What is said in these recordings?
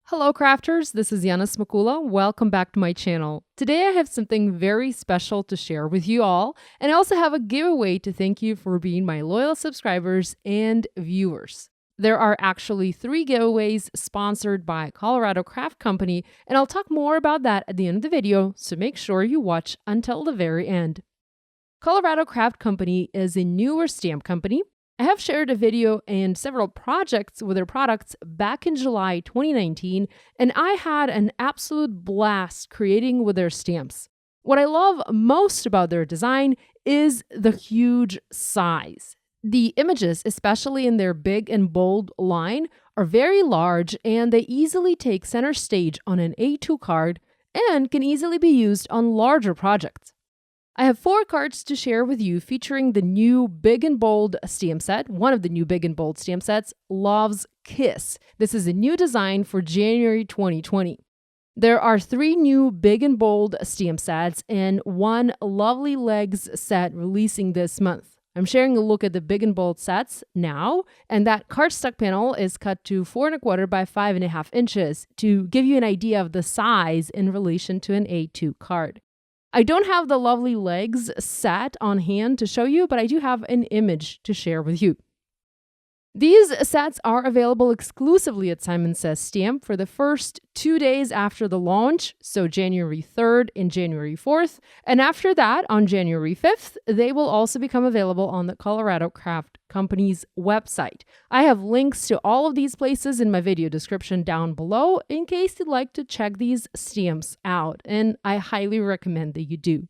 Hello crafters, this is Yana Smakula. Welcome back to my channel. Today I have something very special to share with you all, and I also have a giveaway to thank you for being my loyal subscribers and viewers. There are actually 3 giveaways sponsored by Colorado Craft Company, and I'll talk more about that at the end of the video, so make sure you watch until the very end. Colorado Craft Company is a newer stamp company. I have shared a video and several projects with their products back in July 2019, and I had an absolute blast creating with their stamps. What I love most about their design is the huge size. The images, especially in their big and bold line, are very large and they easily take center stage on an A2 card and can easily be used on larger projects. I have 4 cards to share with you featuring the new Big and Bold stamp set, one of the new Big and Bold stamp sets, Love's Kiss. This is a new design for January 2020. There are 3 new Big and Bold stamp sets and 1 Lovely Legs set releasing this month. I'm sharing a look at the Big and Bold sets now, and that cardstock panel is cut to 4 1/4 by 5.5 inches to give you an idea of the size in relation to an A2 card. I don't have the Lovely Legs set on hand to show you, but I do have an image to share with you. These sets are available exclusively at Simon Says Stamp for the first 2 days after the launch, so January 3rd and January 4th, and after that, on January 5th, they will also become available on the Colorado Craft Company's website. I have links to all of these places in my video description down below in case you'd like to check these stamps out, and I highly recommend that you do.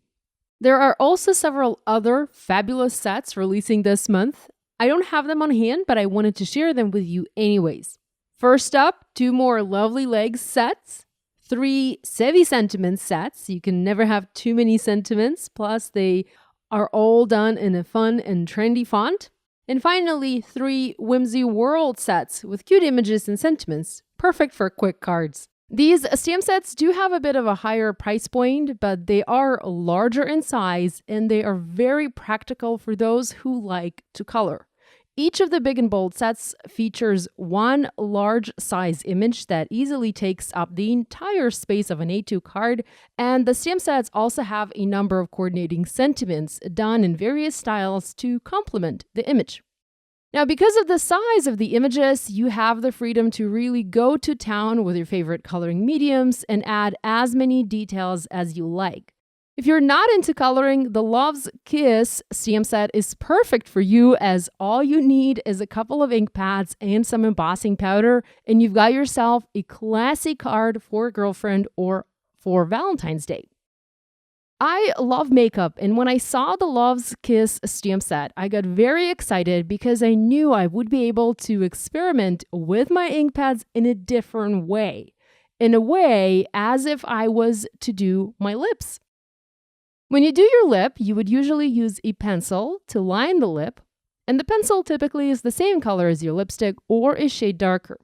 There are also several other fabulous sets releasing this month. I don't have them on hand, but I wanted to share them with you anyways. First up, 2 more Lovely Legs sets, 3 Sevi Sentiments sets. You can never have too many sentiments, plus they are all done in a fun and trendy font. And finally, 3 Whimsy World sets with cute images and sentiments, perfect for quick cards. These stamp sets do have a bit of a higher price point, but they are larger in size and they are very practical for those who like to color. Each of the Big and Bold sets features 1 large size image that easily takes up the entire space of an A2 card, and the stamp sets also have a number of coordinating sentiments done in various styles to complement the image. Now, because of the size of the images, you have the freedom to really go to town with your favorite coloring mediums and add as many details as you like. If you're not into coloring, the Love's Kiss stamp set is perfect for you, as all you need is a couple of ink pads and some embossing powder, and you've got yourself a classy card for a girlfriend or for Valentine's Day. I love makeup, and when I saw the Love's Kiss stamp set, I got very excited because I knew I would be able to experiment with my ink pads in a different way. In a way, as if I was to do my lips. When you do your lip, you would usually use a pencil to line the lip, and the pencil typically is the same color as your lipstick or a shade darker.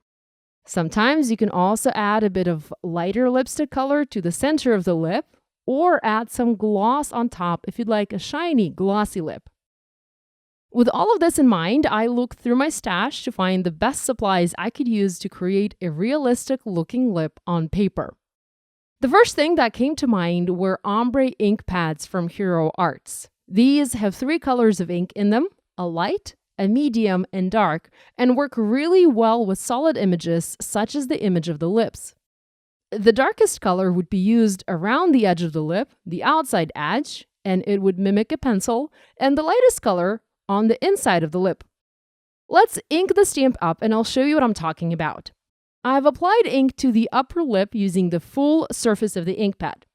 Sometimes you can also add a bit of lighter lipstick color to the center of the lip, or add some gloss on top if you'd like a shiny, glossy lip. With all of this in mind, I looked through my stash to find the best supplies I could use to create a realistic-looking lip on paper. The first thing that came to mind were Ombre Ink Pads from Hero Arts. These have 3 colors of ink in them, a light, a medium, and dark, and work really well with solid images such as the image of the lips. The darkest color would be used around the edge of the lip, the outside edge, and it would mimic a pencil, and the lightest color on the inside of the lip. Let's ink the stamp up and I'll show you what I'm talking about. I've applied ink to the upper lip using the full surface of the ink pad.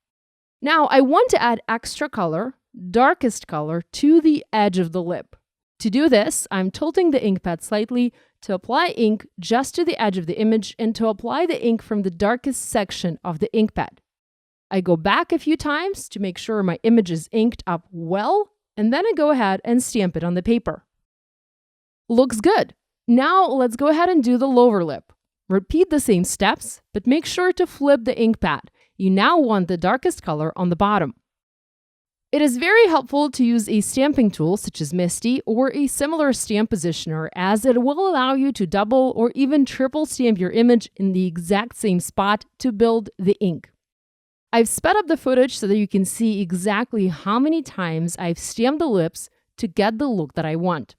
Now I want to add extra color, darkest color, to the edge of the lip. To do this, I'm tilting the ink pad slightly to apply ink just to the edge of the image and to apply the ink from the darkest section of the ink pad. I go back a few times to make sure my image is inked up well, and then I go ahead and stamp it on the paper. Looks good. Now let's go ahead and do the lower lip. Repeat the same steps, but make sure to flip the ink pad. You now want the darkest color on the bottom. It is very helpful to use a stamping tool such as Misty or a similar stamp positioner, as it will allow you to double or even triple stamp your image in the exact same spot to build the ink. I've sped up the footage so that you can see exactly how many times I've stamped the lips to get the look that I want.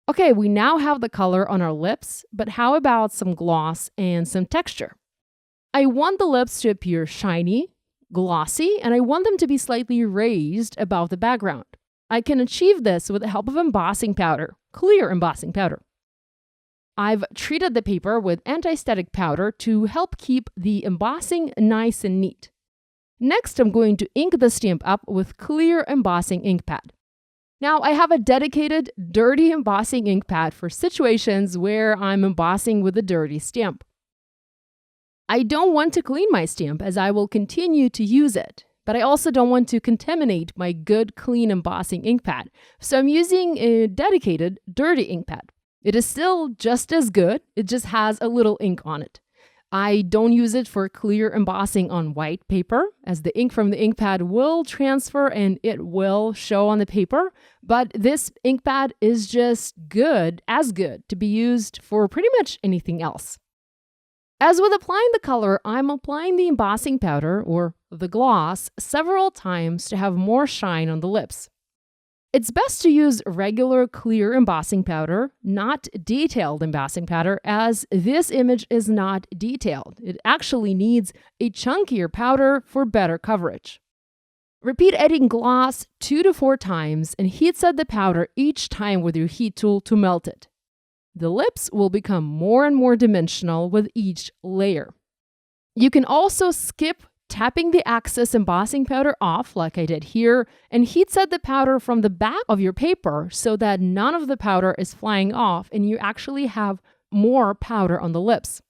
Okay, we now have the color on our lips, but how about some gloss and some texture? I want the lips to appear shiny, glossy, and I want them to be slightly raised above the background. I can achieve this with the help of embossing powder, clear embossing powder. I've treated the paper with anti-static powder to help keep the embossing nice and neat. Next, I'm going to ink the stamp up with clear embossing ink pad. Now, I have a dedicated dirty embossing ink pad for situations where I'm embossing with a dirty stamp. I don't want to clean my stamp, as I will continue to use it, but I also don't want to contaminate my good, clean embossing ink pad, so I'm using a dedicated dirty ink pad. It is still just as good, it just has a little ink on it. I don't use it for clear embossing on white paper, as the ink from the ink pad will transfer and it will show on the paper, but this ink pad is just good to be used for pretty much anything else. As with applying the color, I'm applying the embossing powder, or the gloss, several times to have more shine on the lips. It's best to use regular clear embossing powder, not detailed embossing powder, as this image is not detailed. It actually needs a chunkier powder for better coverage. Repeat adding gloss 2 to 4 times and heat set the powder each time with your heat tool to melt it. The lips will become more and more dimensional with each layer. You can also skip tapping the excess embossing powder off, like I did here, and heat set the powder from the back of your paper so that none of the powder is flying off and you actually have more powder on the lips.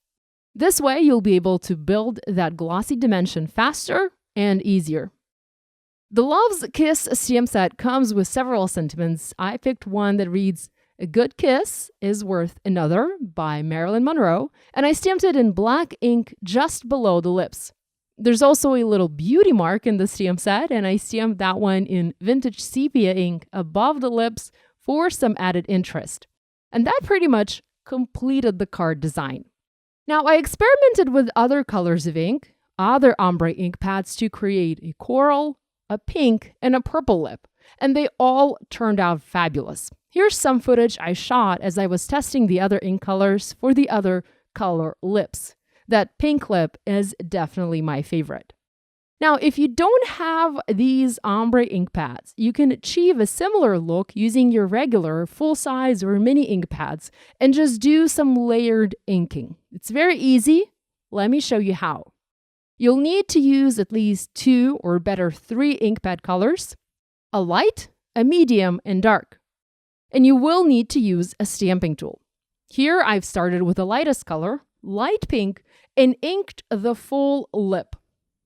This way, you'll be able to build that glossy dimension faster and easier. The Love's Kiss stamp set comes with several sentiments. I picked one that reads, "A good kiss is worth another" by Marilyn Monroe, and I stamped it in black ink just below the lips. There's also a little beauty mark in the stamp set, and I stamped that one in vintage sepia ink above the lips for some added interest. And that pretty much completed the card design. Now, I experimented with other colors of ink, other ombre ink pads to create a coral, a pink, and a purple lip, and they all turned out fabulous. Here's some footage I shot as I was testing the other ink colors for the other color lips. That pink lip is definitely my favorite. Now, if you don't have these ombre ink pads, you can achieve a similar look using your regular full-size or mini ink pads and just do some layered inking. It's very easy. Let me show you how. You'll need to use at least 2 or better 3 ink pad colors, a light, a medium, and dark. And you will need to use a stamping tool. Here I've started with the lightest color, light pink, and inked the full lip.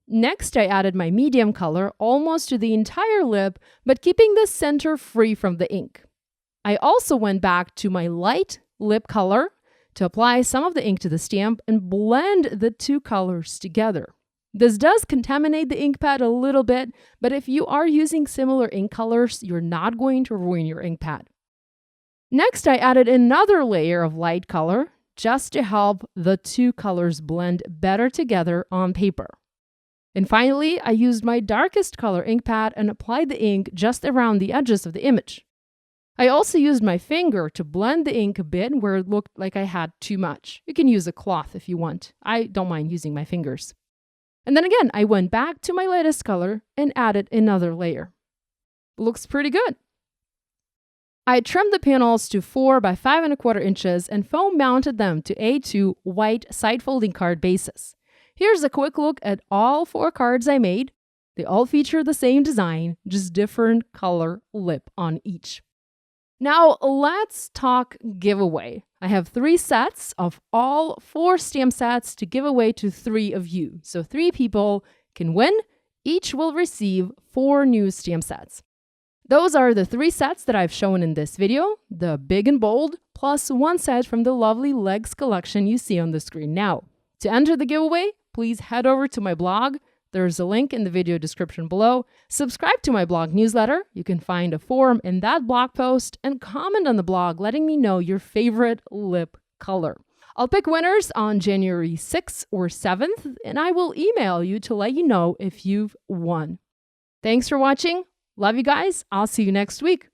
Next, I added my medium color almost to the entire lip, but keeping the center free from the ink. I also went back to my light lip color to apply some of the ink to the stamp and blend the 2 colors together. This does contaminate the ink pad a little bit, but if you are using similar ink colors, you're not going to ruin your ink pad. Next, I added another layer of light color just to help the 2 colors blend better together on paper. And finally, I used my darkest color ink pad and applied the ink just around the edges of the image. I also used my finger to blend the ink a bit where it looked like I had too much. You can use a cloth if you want. I don't mind using my fingers. And then again, I went back to my lightest color and added another layer. Looks pretty good. I trimmed the panels to 4 by 5 1/4 inches and foam mounted them to A2 white side folding card bases. Here's a quick look at all 4 cards I made. They all feature the same design, just different color lip on each. Now let's talk giveaway. I have 3 sets of all 4 stamp sets to give away to 3 of you. So 3 people can win. Each will receive 4 new stamp sets. Those are the 3 sets that I've shown in this video, the big and bold, plus 1 set from the lovely Legs collection you see on the screen now. To enter the giveaway, please head over to my blog, There's a link in the video description below. Subscribe to my blog newsletter. You can find a form in that blog post and comment on the blog letting me know your favorite lip color. I'll pick winners on January 6th or 7th, and I will email you to let you know if you've won. Thanks for watching. Love you guys. I'll see you next week.